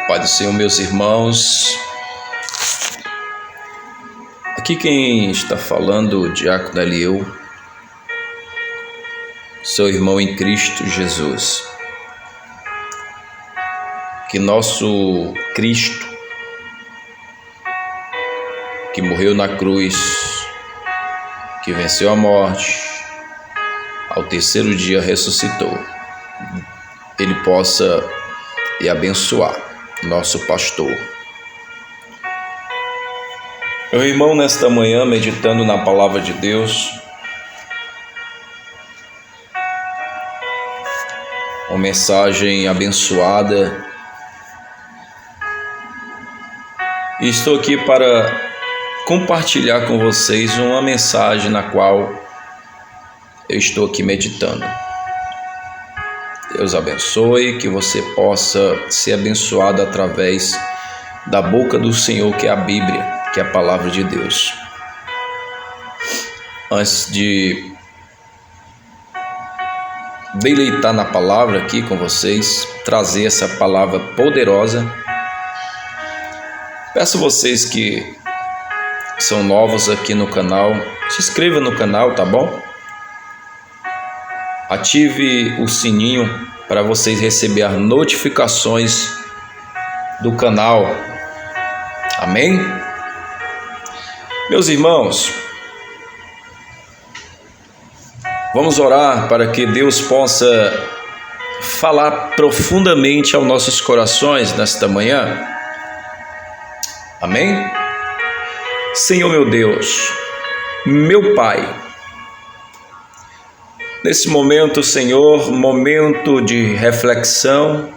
Pai do Senhor, meus irmãos, aqui quem está falando, o Diácono Daliel, seu irmão em Cristo Jesus. Que nosso Cristo, que morreu na cruz, que venceu a morte, ao terceiro dia ressuscitou, Ele possa e abençoar nosso pastor. Meu irmão, nesta manhã, meditando na palavra de Deus, uma mensagem abençoada, e estou aqui para compartilhar com vocês uma mensagem na qual eu estou aqui meditando. Deus abençoe, que você possa ser abençoado através da boca do Senhor, que é a Bíblia, que é a palavra de Deus. Antes de deleitar na palavra aqui com vocês, trazer essa palavra poderosa, peço a vocês que são novos aqui no canal, se inscreva no canal, tá bom? Ative o sininho para vocês receberem notificações do canal. Amém? Meus irmãos, vamos orar para que Deus possa falar profundamente aos nossos corações nesta manhã. Amém? Senhor meu Deus, meu Pai, nesse momento, Senhor, momento de reflexão,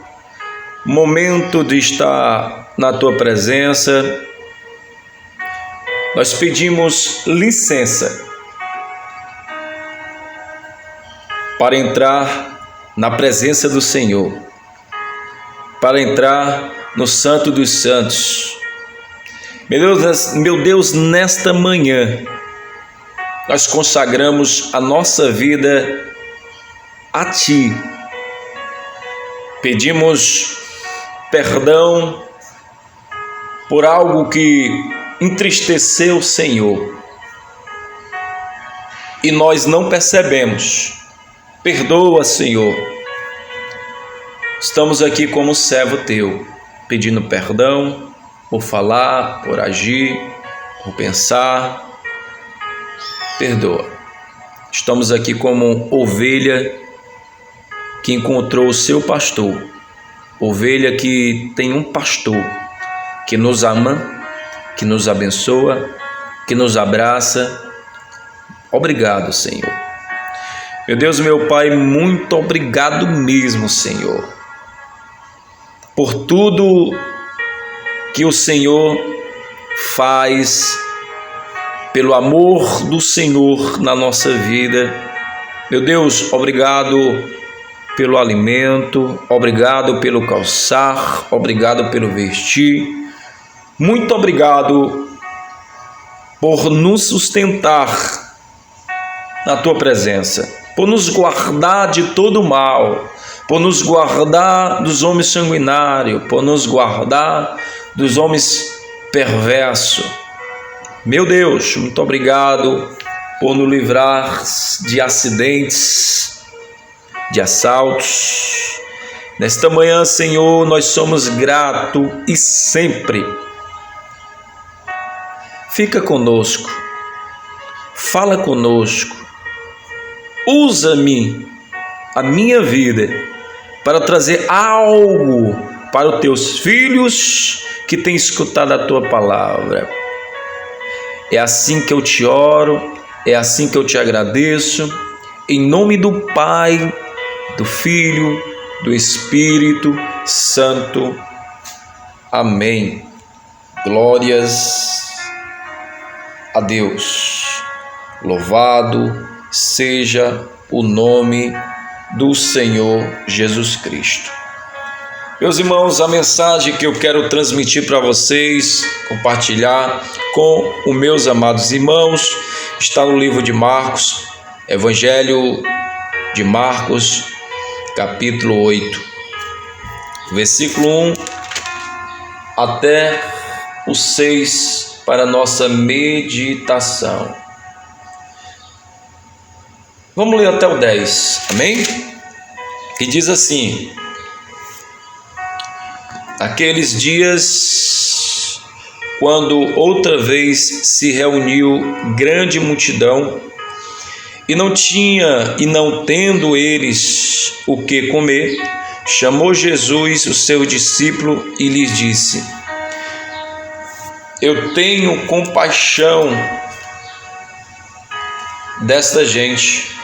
momento de estar na Tua presença, nós pedimos licença para entrar na presença do Senhor, para entrar no Santo dos Santos. Meu Deus, nesta manhã, nós consagramos a nossa vida a Ti. Pedimos perdão por algo que entristeceu o Senhor e nós não percebemos. Perdoa, Senhor. Estamos aqui como servo Teu, pedindo perdão por falar, por agir, por pensar. Perdoa. Estamos aqui como ovelha que encontrou o seu pastor, ovelha que tem um pastor que nos ama, que nos abençoa, que nos abraça. Obrigado, Senhor. Meu Deus, meu Pai, muito obrigado mesmo, Senhor, por tudo que o Senhor faz, pelo amor do Senhor na nossa vida. Meu Deus, obrigado pelo alimento, obrigado pelo calçar, obrigado pelo vestir. Muito obrigado por nos sustentar na Tua presença, por nos guardar de todo mal, por nos guardar dos homens sanguinários, por nos guardar dos homens perversos. Meu Deus, muito obrigado por nos livrar de acidentes, de assaltos. Nesta manhã, Senhor, nós somos gratos e sempre. Fica conosco, fala conosco, usa-me, a minha vida, para trazer algo para os Teus filhos que têm escutado a Tua palavra. É assim que eu te oro, é assim que eu te agradeço, em nome do Pai, do Filho, do Espírito Santo. Amém. Glórias a Deus. Louvado seja o nome do Senhor Jesus Cristo. Meus irmãos, a mensagem que eu quero transmitir para vocês, compartilhar com os meus amados irmãos, está no livro de Marcos, Evangelho de Marcos, capítulo 8, versículo 1 até o 6 para nossa meditação. Vamos ler até o 10, amém? Que diz assim: Aqueles dias, quando outra vez se reuniu grande multidão, e não tendo eles o que comer, chamou Jesus o seu discípulo e lhes disse: Eu tenho compaixão desta gente,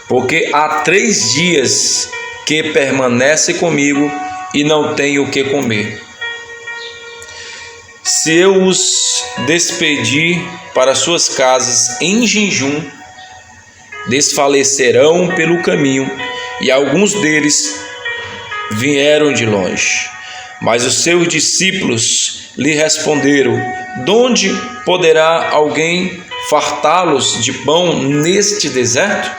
porque há 3 dias que permanece comigo e não tem o que comer. Se eu os despedir para suas casas em jejum, desfalecerão pelo caminho, e alguns deles vieram de longe. Mas os seus discípulos lhe responderam: Donde poderá alguém fartá-los de pão neste deserto?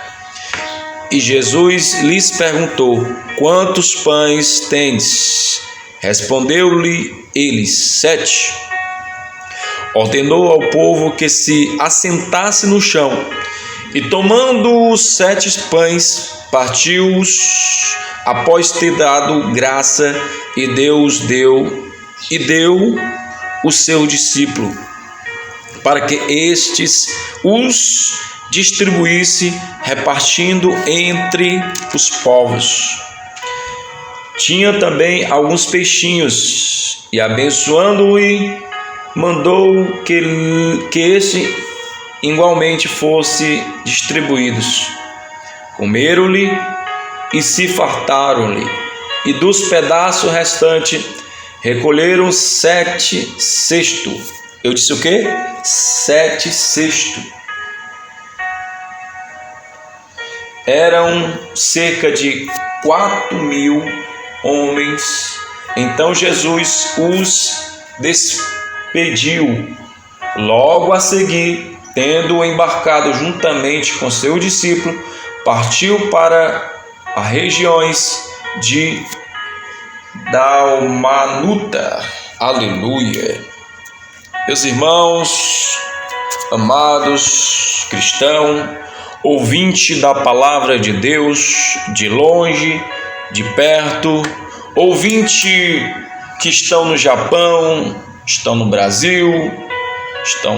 E Jesus lhes perguntou: Quantos pães tendes? Respondeu-lhe eles: 7. Ordenou ao povo que se assentasse no chão, e tomando os 7 pães, partiu-os, após ter dado graça, e deu o seu discípulo, para que estes os distribuísse, repartindo entre os povos. Tinha também alguns peixinhos, e abençoando-o, mandou que este igualmente fosse distribuídos. Comeram-lhe e se fartaram-lhe, e dos pedaços restantes recolheram 7 cestos. Eu disse o quê? 7 cestos. Eram cerca de 4.000 homens. Então Jesus os despediu. Logo a seguir, tendo embarcado juntamente com seu discípulo, partiu para as regiões de Dalmanuta. Aleluia. Meus irmãos, amados cristãos, ouvinte da palavra de Deus, de longe, de perto, ouvinte que estão no Japão, estão no Brasil, estão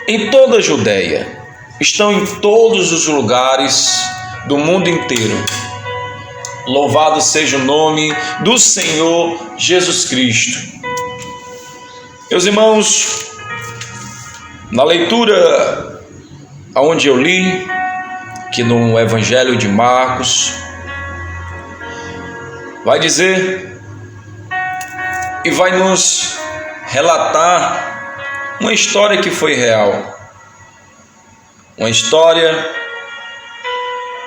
em toda a Judéia, estão em todos os lugares do mundo inteiro. Louvado seja o nome do Senhor Jesus Cristo. Meus irmãos, na leitura aonde eu li, que no Evangelho de Marcos, vai dizer e vai nos relatar uma história que foi real, uma história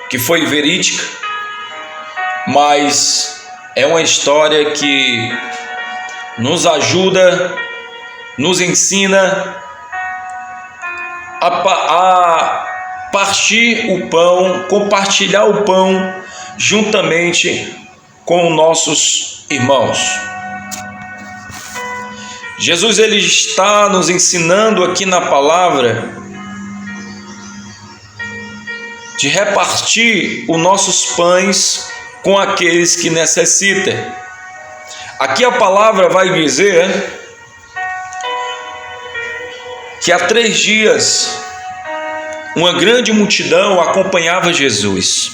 que foi verídica, mas é uma história que nos ajuda, nos ensina a partir o pão, compartilhar o pão juntamente com nossos irmãos. Jesus ele está nos ensinando aqui na palavra de repartir os nossos pães com aqueles que necessitam. Aqui a palavra vai dizer que há 3 dias uma grande multidão acompanhava Jesus.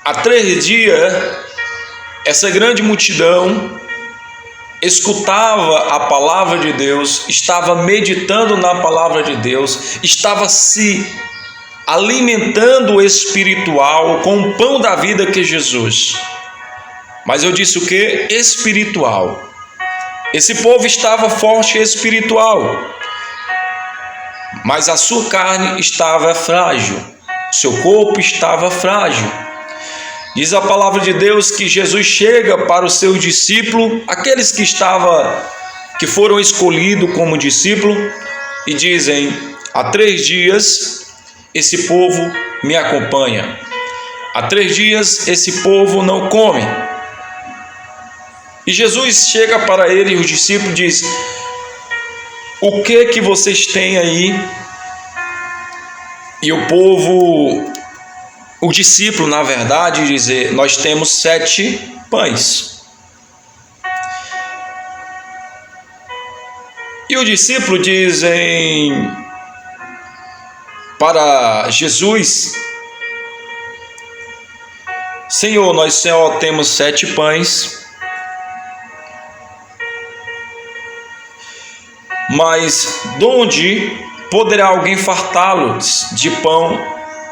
Há 3 dias essa grande multidão escutava a palavra de Deus, estava meditando na palavra de Deus, estava se alimentando espiritual com o pão da vida que é Jesus. Mas eu disse o que? Espiritual. Esse povo estava forte espiritual, mas a sua carne estava frágil, seu corpo estava frágil. Diz a palavra de Deus que Jesus chega para o seu discípulo, aqueles que foram escolhidos como discípulo, e dizem: há 3 dias esse povo me acompanha, há 3 dias esse povo não come, E Jesus chega para ele e os discípulos diz: o que vocês têm aí? E o povo, o discípulo, na verdade, dizer: nós temos 7 pães. E os discípulos dizem para Jesus: Senhor, nós só temos 7 pães, mas de onde poderá alguém fartá-los de pão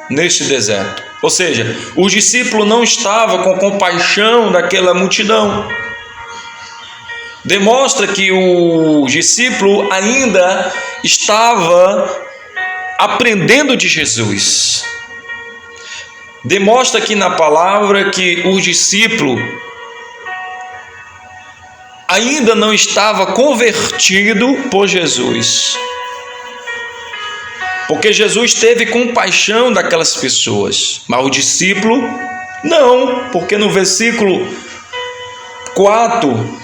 neste deserto? Ou seja, o discípulo não estava com compaixão daquela multidão. Demonstra que o discípulo ainda estava aprendendo de Jesus. Demonstra aqui na palavra que o discípulo ainda não estava convertido por Jesus. Porque Jesus teve compaixão daquelas pessoas, mas o discípulo não, porque no versículo 4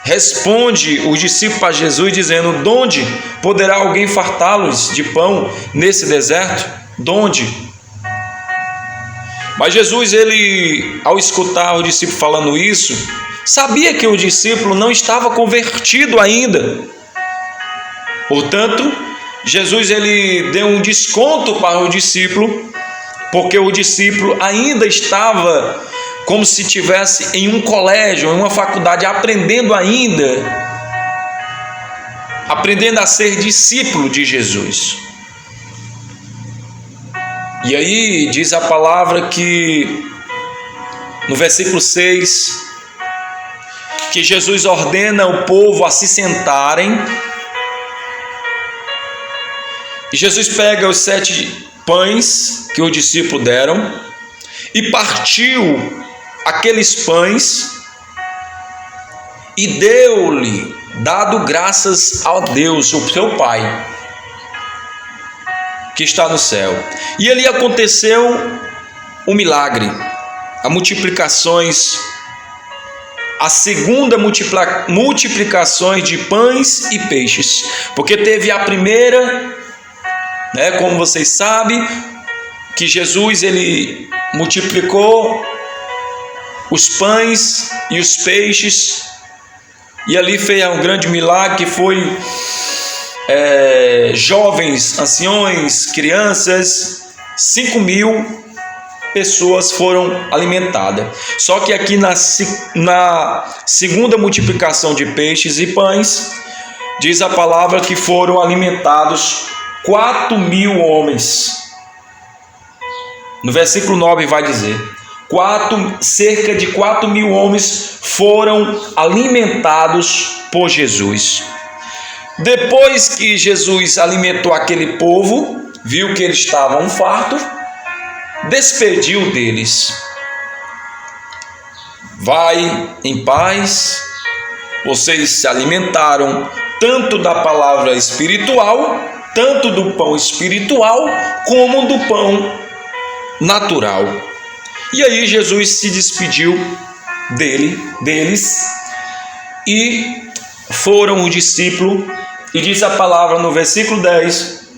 responde o discípulo a Jesus dizendo: de onde poderá alguém fartá-los de pão nesse deserto? De onde? Mas Jesus, ele, ao escutar o discípulo falando isso, sabia que o discípulo não estava convertido ainda. Portanto, Jesus, ele deu um desconto para o discípulo, porque o discípulo ainda estava como se estivesse em um colégio, em uma faculdade, aprendendo a ser discípulo de Jesus. E aí diz a palavra que no versículo 6, que Jesus ordena o povo a se sentarem, e Jesus pega os 7 pães que os discípulos deram e partiu aqueles pães e deu-lhe, dado graças a Deus, o seu Pai, que está no céu. E ali aconteceu um milagre, a segunda multiplicação de pães e peixes, porque teve a primeira, como vocês sabem, que Jesus, ele multiplicou os pães e os peixes, e ali fez um grande milagre, que foi jovens, anciões, crianças, 5.000 pessoas foram alimentadas. Só que aqui na segunda multiplicação de peixes e pães, diz a palavra que foram alimentados 4.000 homens. No versículo 9 vai dizer: cerca de 4.000 homens foram alimentados por Jesus. Depois que Jesus alimentou aquele povo, viu que eles estavam fartos, despediu deles: vai em paz, vocês se alimentaram tanto da palavra espiritual, tanto do pão espiritual, como do pão natural. E aí Jesus se despediu deles, e foram os discípulos, e diz a palavra no versículo 10,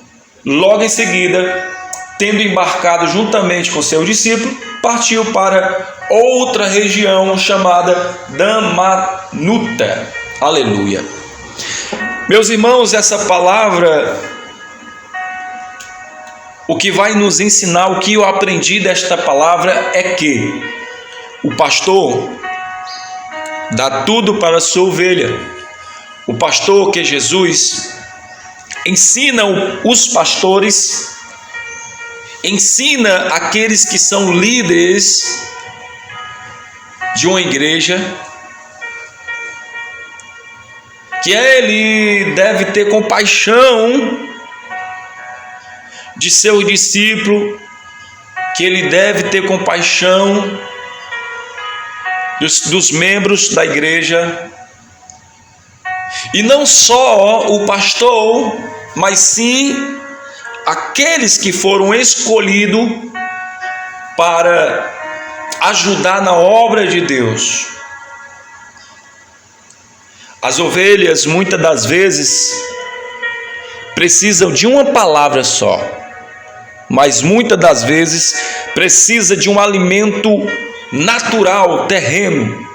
logo em seguida, tendo embarcado juntamente com seu discípulo, partiu para outra região chamada Dalmanuta. Aleluia. Meus irmãos, essa palavra, o que vai nos ensinar, o que eu aprendi desta palavra é que o pastor dá tudo para a sua ovelha. O pastor, que é Jesus, ensina os pastores, ensina aqueles que são líderes de uma igreja, que ele deve ter compaixão de seu discípulo, que ele deve ter compaixão dos membros da igreja, e não só o pastor, mas sim aqueles que foram escolhidos para ajudar na obra de Deus. As ovelhas, muitas das vezes, precisam de uma palavra só, mas muitas das vezes precisa de um alimento natural, terreno.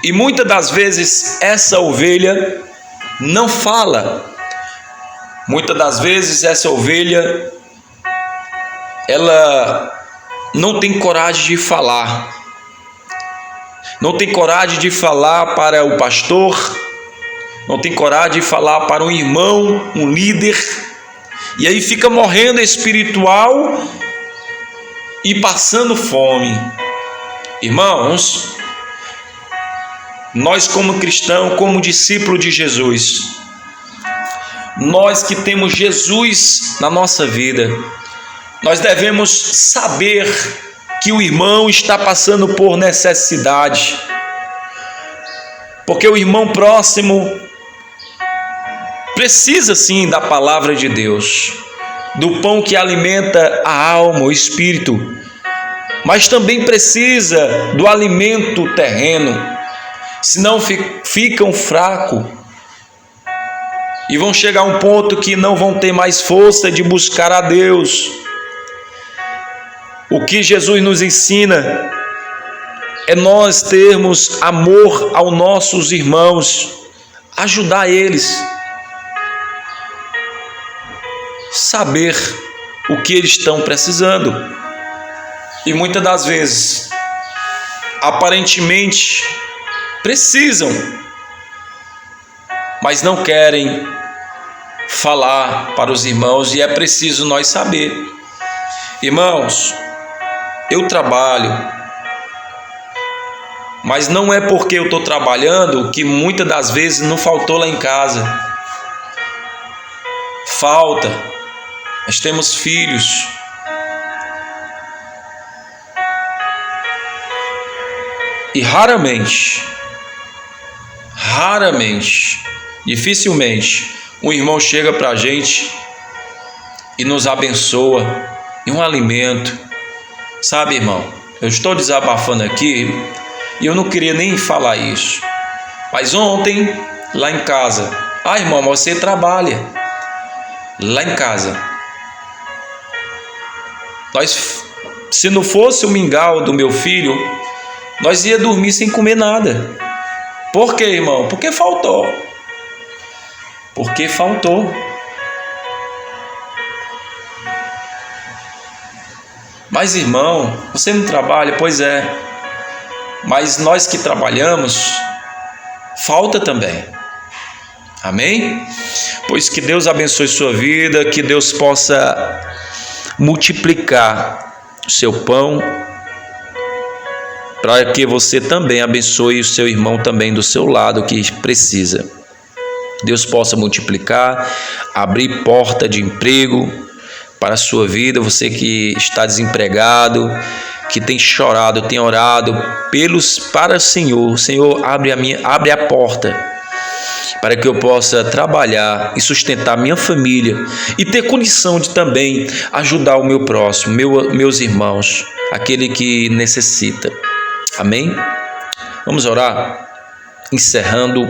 E muitas das vezes essa ovelha não fala. Muitas das vezes essa ovelha, ela não tem coragem de falar. Não tem coragem de falar para o pastor, não tem coragem de falar para um irmão, um líder, e aí fica morrendo espiritual e passando fome. Irmãos, nós como cristão, como discípulo de Jesus, nós que temos Jesus na nossa vida, nós devemos saber que o irmão está passando por necessidade, porque o irmão próximo precisa sim da palavra de Deus, do pão que alimenta a alma, o espírito, mas também precisa do alimento terreno, senão ficam fracos e vão chegar a um ponto que não vão ter mais força de buscar a Deus. O que Jesus nos ensina é nós termos amor aos nossos irmãos, ajudar eles, saber o que eles estão precisando. E muitas das vezes, aparentemente, precisam, mas não querem falar para os irmãos, e é preciso nós saber. Irmãos, eu trabalho, mas não é porque eu estou trabalhando que muitas das vezes não faltou lá em casa. Falta. Nós temos filhos. E dificilmente, um irmão chega para a gente e nos abençoa em um alimento. Sabe, irmão, eu estou desabafando aqui e eu não queria nem falar isso. Mas ontem, lá em casa, irmão, você trabalha. Lá em casa, se não fosse o mingau do meu filho, nós ia dormir sem comer nada. Por quê, irmão? Porque faltou. Mas, irmão, você não trabalha? Pois é. Mas nós que trabalhamos, falta também. Amém? Pois que Deus abençoe sua vida, que Deus possa multiplicar o seu pão, para que você também abençoe o seu irmão também do seu lado que precisa. Deus possa multiplicar, abrir porta de emprego para a sua vida, você que está desempregado, que tem chorado, tem orado para o Senhor. Senhor, abre a porta para que eu possa trabalhar e sustentar minha família e ter condição de também ajudar o meu próximo, meus irmãos, aquele que necessita. Amém? Vamos orar, encerrando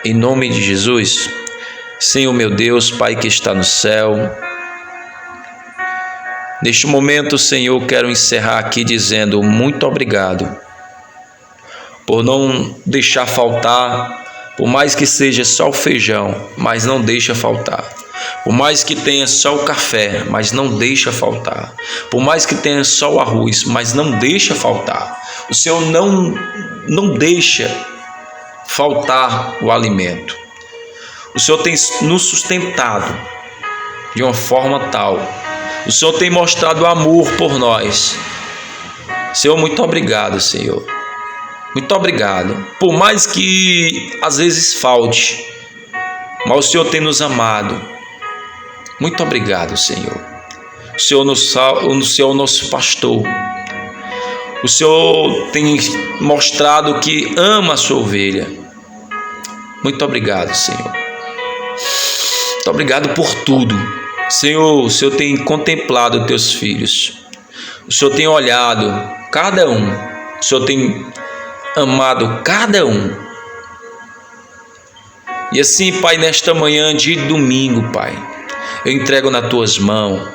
em nome de Jesus. Senhor meu Deus, Pai que está no céu, neste momento, Senhor, quero encerrar aqui dizendo muito obrigado por não deixar faltar, por mais que seja só o feijão, mas não deixa faltar. Por mais que tenha só o café, mas não deixa faltar. Por mais que tenha só o arroz, mas não deixa faltar. O Senhor não deixa faltar o alimento. O Senhor tem nos sustentado de uma forma tal. O Senhor tem mostrado amor por nós. Senhor, muito obrigado, Senhor. Muito obrigado. Por mais que às vezes falte, mas o Senhor tem nos amado. Muito obrigado, Senhor. O Senhor é o nosso pastor. O Senhor tem mostrado que ama a sua ovelha. Muito obrigado, Senhor. Muito obrigado por tudo. Senhor, o Senhor tem contemplado teus filhos. O Senhor tem olhado cada um. O Senhor tem amado cada um. E assim, Pai, nesta manhã de domingo, Pai, eu entrego nas tuas mãos.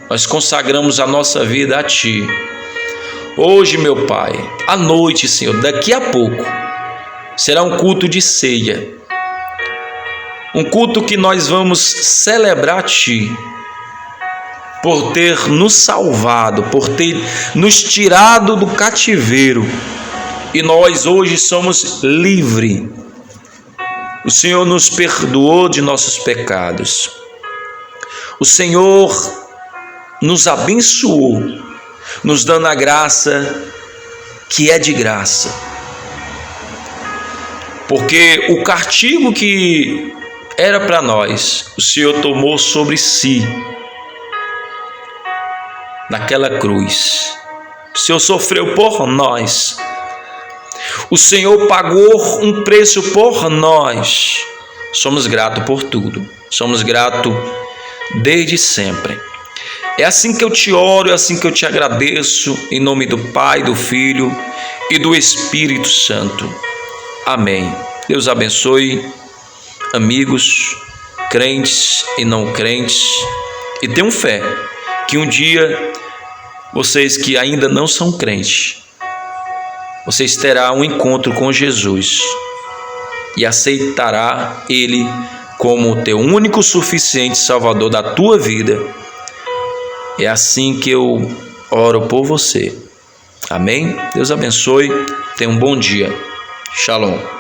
Nós consagramos a nossa vida a Ti. Hoje, meu Pai, à noite, Senhor, daqui a pouco, será um culto de ceia. Um culto que nós vamos celebrar a Ti, por ter nos salvado, por ter nos tirado do cativeiro. E nós hoje somos livres. O Senhor nos perdoou de nossos pecados. O Senhor nos abençoou, nos dando a graça que é de graça. Porque o castigo que era para nós, o Senhor tomou sobre si, naquela cruz. O Senhor sofreu por nós. O Senhor pagou um preço por nós. Somos gratos por tudo. Somos gratos desde sempre. É assim que eu te oro, é assim que eu te agradeço, em nome do Pai, do Filho e do Espírito Santo. Amém. Deus abençoe, amigos, crentes e não crentes, e tenham fé que um dia vocês que ainda não são crentes, vocês terão um encontro com Jesus e aceitará Ele como o teu único suficiente Salvador da tua vida. É assim que eu oro por você. Amém? Deus abençoe. Tenha um bom dia. Shalom.